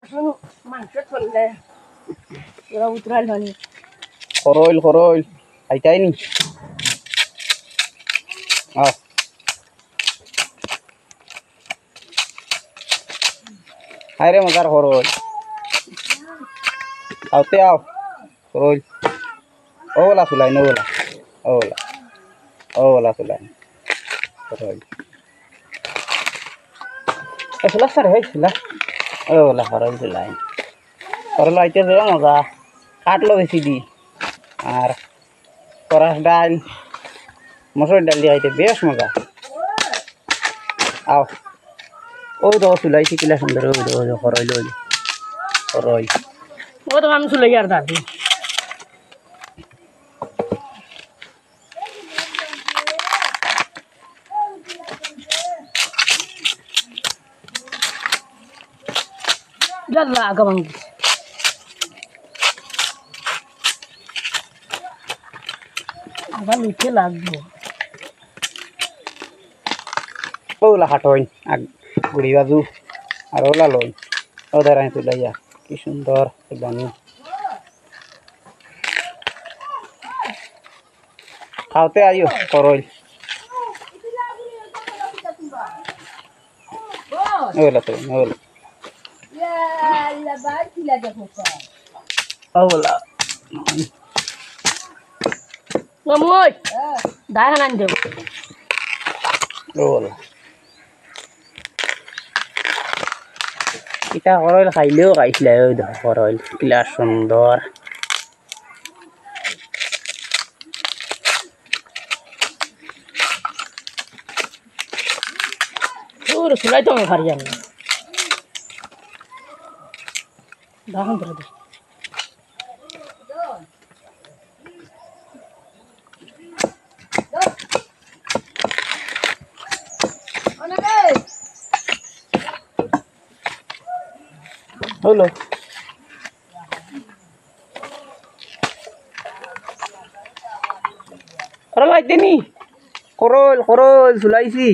মাংস চললে ওরা উতরাল হয়নি খরইল আইতাই নি আও হায় রে মজার খরইল আওতে আও খরইল ওলা সুলাই ওলা সুলাই খরইল এসলা স্যার হয়েছিল ওলা খরইল সুলাই খরইল আইতে যে মজা কাটলো বেশি দি আর করাস ডাল মসুর ডাল দিয়ে খাইতে বেশ মজা আও ওই তো চুলাইছি কিলা সুন্দর ওই খরইল খরইল ও তো আমি চলে গিয়ে আর দাঁড়ি Yalla agam agar lucu lagi ওলা হাটইন আর গুড়ি বাজু আর ওলা লই ওদের আই তুলাইয়া কি সুন্দর একদম খাওতে আইও করইল ওলা তো OLA OLA ngomong dah kan anjir OLA এটা করইল খাইলেও খাইছিলে ওই দেখো করইল কিলা সুন্দর তোর সুলাই তো আমি হারি জানি দাহন ধরে দে হলো করইল আইতে নি করইল চুলাইছি